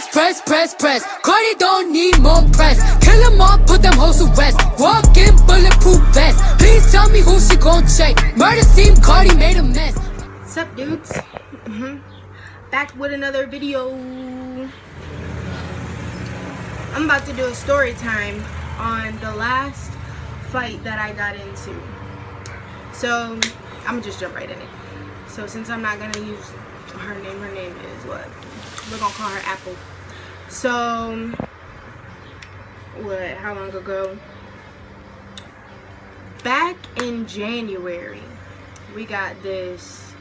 press. Cardi don't need more press. Kill 'em all, put them hoes to rest. Walk in bulletproof vest. Please tell me who she gon' check. Murder scene, Cardi made a mess. What's up, dudes? Back with another video. I'm about to do a story time on the last fight that I got into. So I'm gonna just jump right in it. So since I'm not gonna use her name is what? We're gonna call her Apple. So how long ago? Back in January, we got this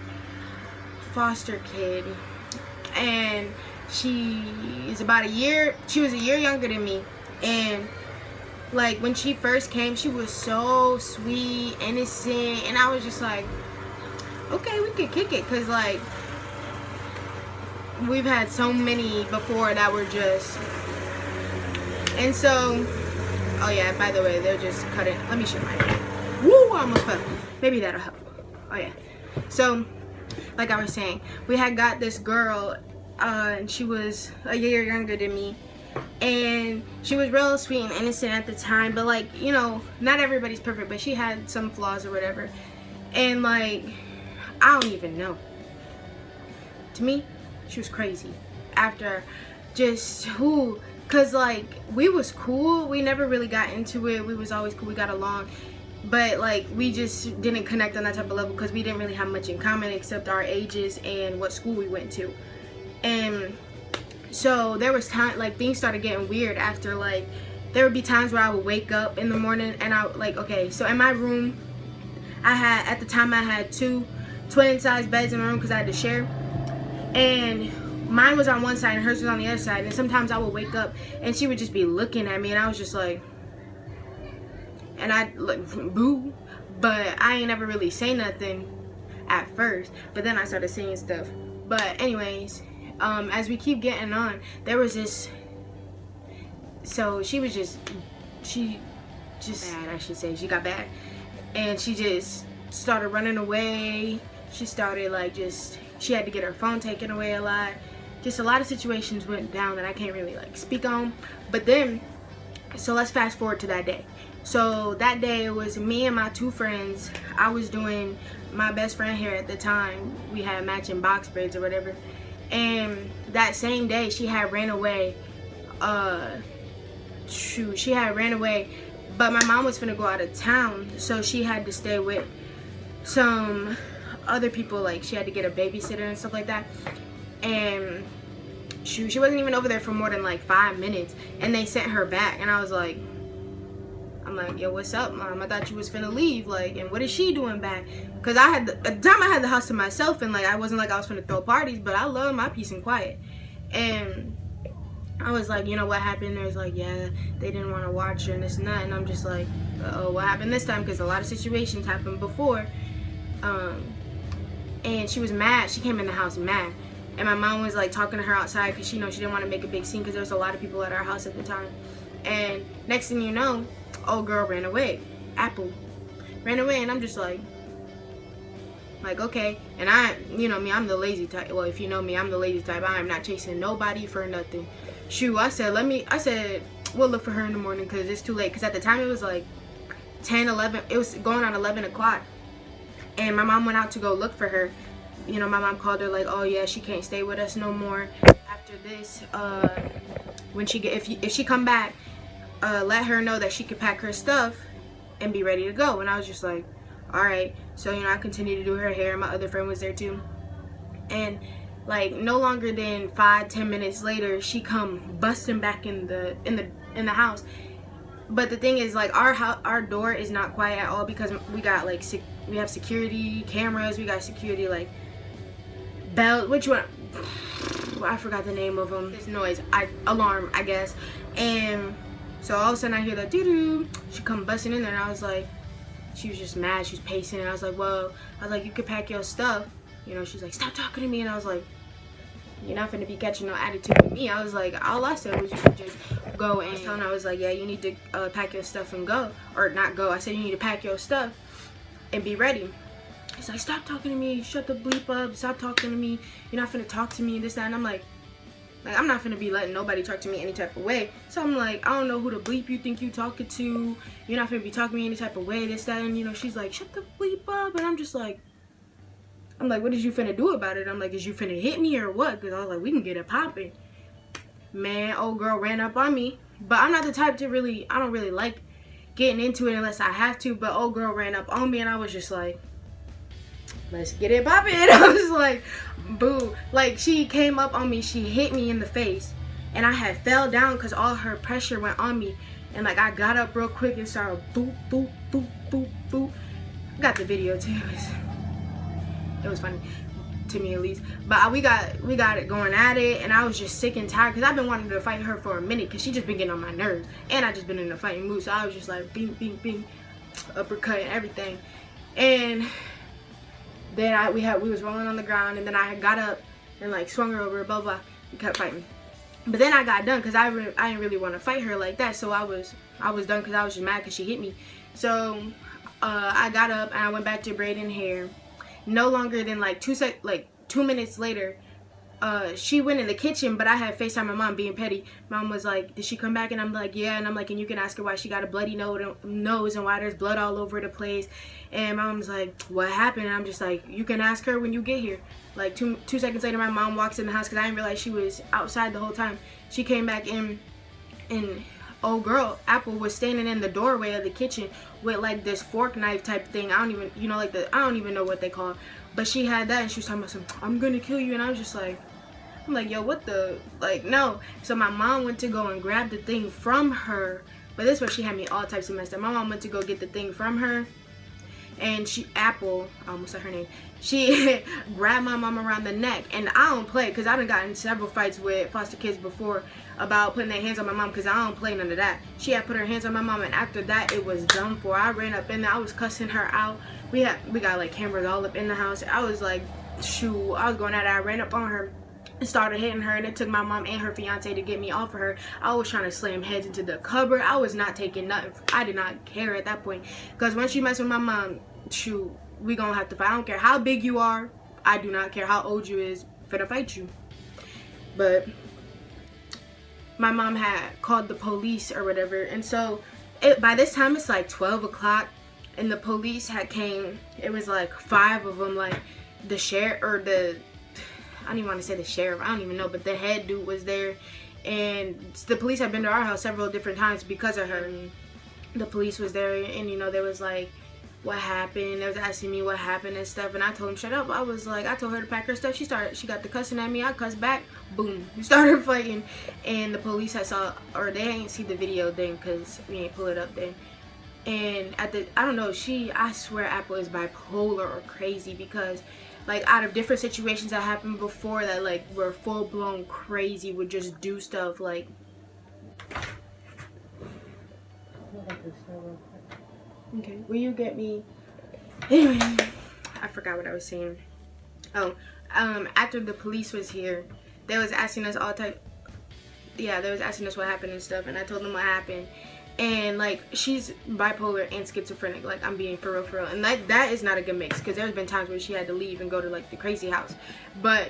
foster kid, and she was a year younger than me. And like when she first came, she was so sweet, innocent, and I was just like, okay, we could kick it, because like we've had so many before that were just. And so, oh yeah, by the way, they're just cutting. Let me show my hand. Woo, I almost fell. Maybe that'll help. Oh yeah. So like I was saying, we had got this girl, and she was a year younger than me, and she was real sweet and innocent at the time, but like, you know, not everybody's perfect, but she had some flaws or whatever. And like, I don't even know, to me she was crazy. After just cause like we was cool, we never really got into it, we was always cool, we got along, but like we just didn't connect on that type of level because we didn't really have much in common except our ages and what school we went to. And so there was time, like things started getting weird after, like there would be times where I would wake up in the morning and I like, okay, so in my room at the time I had 2 twin size beds in my room because I had to share, and mine was on one side and hers was on the other side, and sometimes I would wake up and she would just be looking at me and I was just like, and I like boo, but I ain't never really say nothing at first, but then I started saying stuff. But anyways, as we keep getting on, there was this, so she just bad, I should say. She got bad, and she just started running away. She started like she had to get her phone taken away a lot. Just a lot of situations went down that I can't really like speak on. But then, so let's fast forward to that day. So that day it was me and my 2 friends. I was doing my best friend hair at the time. We had matching box braids or whatever. And that same day she had ran away. She had ran away, but my mom was finna go out of town, so she had to stay with some other people. Like she had to get a babysitter and stuff like that. And she wasn't even over there for more than like 5 minutes, and they sent her back. And I was like, I'm like, yo, what's up, Mom? I thought you was finna leave, like, and what is she doing back? Because at the time I had the house to myself, and like I wasn't like I was finna throw parties, but I love my peace and quiet. And I was like, you know what happened? There's like, yeah, they didn't want to watch her and this and that. And I'm just like, oh, what happened this time? Because a lot of situations happened before. And she was mad. She came in the house mad. And my mom was like talking to her outside because she didn't want to make a big scene because there was a lot of people at our house at the time. And next thing you know, old girl ran away. Apple ran away, and I'm just like okay. And you know me, I'm the lazy type. Well, if you know me, I'm the lazy type. I am not chasing nobody for nothing. Shoot, I said we'll look for her in the morning because it's too late. Because at the time it was like 10, 11. It was going on 11 o'clock, and my mom went out to go look for her. You know, my mom called her like, oh yeah, she can't stay with us no more after this. When if she come back, let her know that she could pack her stuff and be ready to go. And I was just like, all right. So you know, I continued to do her hair. My other friend was there too, and like no longer than 5-10 minutes later, she come busting back in the house. But the thing is, like our door is not quiet at all because we got like we have security cameras, we got security like bell. Which one? I forgot the name of them. This noise, alarm, I guess. And so all of a sudden I hear the doo-doo. She come busting in there, and I was like, she was just mad. She was pacing, and I was like, well, you could pack your stuff. You know, she's like, stop talking to me. And I was like, you're not gonna be catching no attitude with me. I was like, all I said was you should just go. And I was like, yeah, you need to pack your stuff and go. Or not go. I said you need to pack your stuff and be ready. He's like, stop talking to me, shut the bleep up, stop talking to me, you're not finna talk to me, this, that. And I'm like, Like, I'm not finna be letting nobody talk to me any type of way. So I'm like, I don't know who the bleep you think you talking to. You're not finna be talking to me any type of way, this, that. And, you know, she's like, shut the bleep up. And I'm just like, what is you finna do about it? I'm like, is you finna hit me or what? Because I was like, we can get it popping. Man, old girl ran up on me. But I'm not the type to really, I don't really like getting into it unless I have to. But old girl ran up on me and I was just like, let's get it popping. I was like, boo. Like, she came up on me, she hit me in the face, and I had fell down because all her pressure went on me. And like, I got up real quick and started boop, boop, boop, boop, boop. I got the video too. It was funny to me, at least. But we got it going at it, and I was just sick and tired because I've been wanting to fight her for a minute because she just been getting on my nerves, and I just been in a fighting mood. So I was just like, bing, bing, bing, uppercut and everything. And then we was rolling on the ground, and then I got up and like swung her over, blah blah. We kept fighting, but then I got done because I didn't really want to fight her like that. So I was done because I was just mad because she hit me. So I got up and I went back to braiding hair. No longer than like 2 minutes later, she went in the kitchen, but I had FaceTime my mom being petty. Mom was like, did she come back? And I'm like, yeah. And I'm like, and you can ask her why she got a bloody nose and why there's blood all over the place. And mom's like, what happened? And I'm just like, you can ask her when you get here. Like two seconds later, my mom walks in the house because I didn't realize she was outside the whole time. She came back in, and old girl Apple was standing in the doorway of the kitchen with like this fork knife type thing. I don't even know what they call it. But she had that, and she was talking about some, I'm gonna kill you. And I was just like, I'm like, yo, what the, like, no. So my mom went to go and grab the thing from her. But this was, she had me all types of messed up. My mom went to go get the thing from her, and Apple, I almost said her name, she grabbed my mom around the neck. And I don't play, because I done gotten several fights with foster kids before about putting their hands on my mom, because I don't play none of that. She had put her hands on my mom, and after that, it was done for. I ran up in there, I was cussing her out. We got like cameras all up in the house. I was like, shoot, I was going at it. I ran up on her and started hitting her, and it took my mom and her fiance to get me off of her. I was trying to slam heads into the cupboard. I was not taking nothing. I did not care at that point, because once you mess with my mom, shoot, we gonna have to fight. I don't care how big you are. I do not care how old you is. Finna fight you. But my mom had called the police or whatever, and so by this time it's like 12 o'clock, and the police had came. It was like 5 of them, like the sheriff, or I don't even want to say the sheriff, I don't even know, but the head dude was there. And the police had been to our house several different times because of her. And the police was there, and you know, there was like, what happened? They was asking me what happened and stuff, and I told them shut up. I was like, I told her to pack her stuff. She got the cussing at me. I cussed back. Boom, we started fighting. And the police had they ain't see the video then, because we ain't pull it up then. And I don't know, I swear Apple is bipolar or crazy, because like out of different situations that happened before that like were full blown crazy, would just do stuff like. Okay, will you get me? Anyway, I forgot what I was saying. Oh, after the police was here, they was asking us they was asking us what happened and stuff, and I told them what happened. And like, she's bipolar and schizophrenic, like I'm being for real, and that is not a good mix, because there's been times where she had to leave and go to like the crazy house. But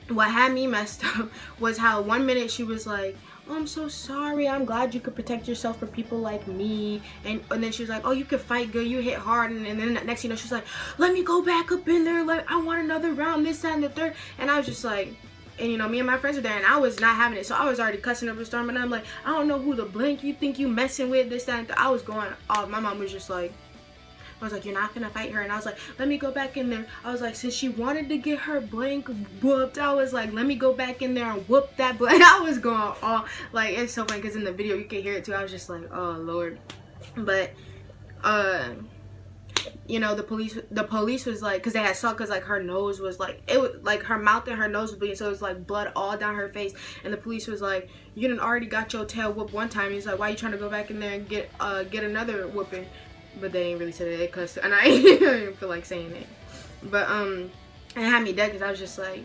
what had me messed up was how 1 minute she was like, oh, I'm so sorry, I'm glad you could protect yourself from people like me, and then she was like, oh, you could fight good, you hit hard, and then next you know, she's like, let me go back up in there, like I want another round, this, that, and the third. And I was just like, and you know, me and my friends were there, and I was not having it, so I was already cussing up a storm, and I'm like, I don't know who the blank you think you messing with, this, that, and I was going off. My mom was just like, I was like, you're not gonna fight her. And I was like, let me go back in there. I was like, since she wanted to get her blank whooped, I was like, let me go back in there and whoop that blank. I was going all, like, it's so funny because in the video you can hear it too. I was just like, oh Lord. But you know, the police was like, because they had saw, because like her nose was like, it was like her mouth and her nose was bleeding, so it was like blood all down her face. And the police was like, you done already got your tail whooped one time. He's like, why you trying to go back in there and get another whooping? But they ain't really said it, because, and I didn't feel like saying it. But it had me dead, because I was just like,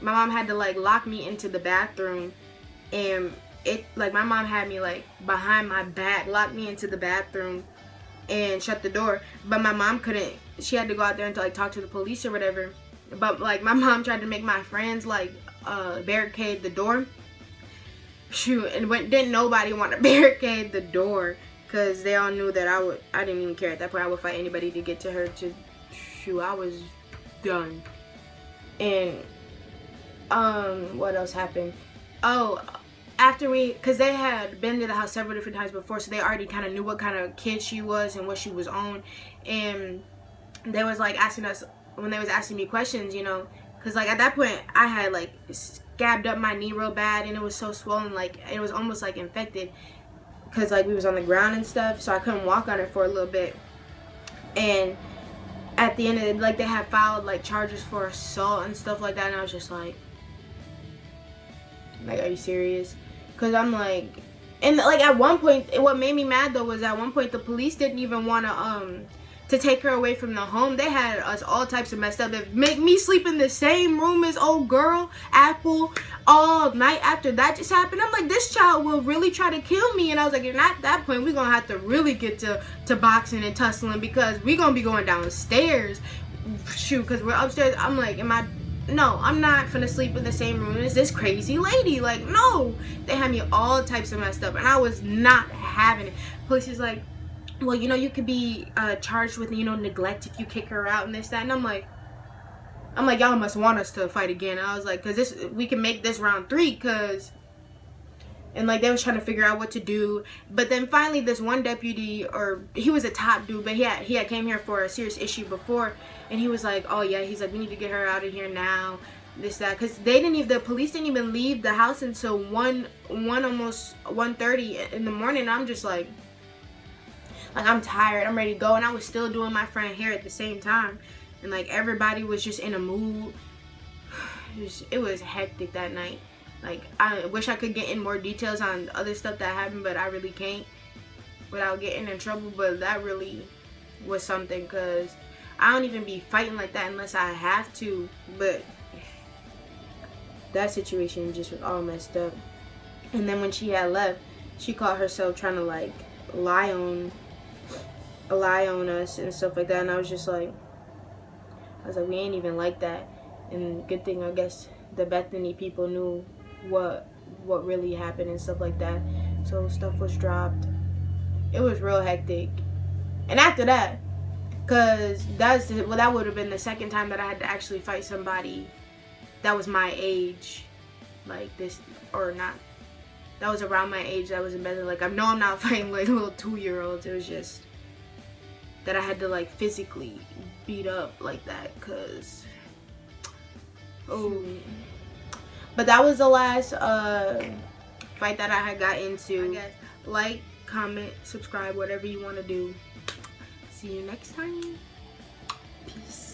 my mom had to like lock me into the bathroom, and it like, my mom had me like behind my back, locked me into the bathroom and shut the door. But my mom couldn't, she had to go out there and to like talk to the police or whatever. But like, my mom tried to make my friends like barricade the door. Shoot, and didn't nobody want to barricade the door because they all knew that I didn't even care at that point. I would fight anybody to get to her. Shoot, I was done. And what else happened? Oh, after because they had been to the house several different times before, so they already kind of knew what kind of kid she was and what she was on. And they was like asking us, when they was asking me questions, you know, because like at that point I had like scabbed up my knee real bad, and it was so swollen, like it was almost like infected, because like we was on the ground and stuff, so I couldn't walk on it for a little bit. And at the end of it, like they had filed like charges for assault and stuff like that, and I was just like, are you serious? Because I'm like, and like at one point, what made me mad though was at one point the police didn't even want to take her away from the home. They had us all types of messed up. They make me sleep in the same room as old girl Apple all night after that just happened. I'm like, this child will really try to kill me. And I was like, and at that point, we're going to have to really get to boxing and tussling, because we're going to be going downstairs. Shoot, because we're upstairs. I'm like, no, I'm not finna sleep in the same room as this crazy lady. Like, no. They had me all types of messed up, and I was not having it. Police is like, well, you know, you could be charged with, you know, neglect if you kick her out and this, that. And I'm like, y'all must want us to fight again. And I was like, because we can make this round 3, because, and like they was trying to figure out what to do. But then finally this one deputy, or he was a top dude, but he had came here for a serious issue before, and he was like, oh yeah, he's like, we need to get her out of here now, this, that, because the police didn't even leave the house until almost 1:30 in the morning. And I'm just like, I'm tired, I'm ready to go. And I was still doing my friend hair at the same time, and like everybody was just in a mood. It was hectic that night. Like, I wish I could get in more details on other stuff that happened, but I really can't without getting in trouble. But that really was something, because I don't even be fighting like that unless I have to. But that situation just was all messed up. And then when she had left, she caught herself trying to like lie on us and stuff like that. And I was like, we ain't even like that. And good thing, I guess, the Bethany people knew what really happened and stuff like that. So stuff was dropped. It was real hectic. And after that, because that would have been the second time that I had to actually fight somebody that was my age, like this, or not, that was around my age, that was in bed. Like, I know I'm not fighting like little 2-year-olds. It was just that I had to like physically beat up like that, because but that was the last fight that I had got into. I guess like, comment, subscribe, whatever you want to do. See you next time. Peace.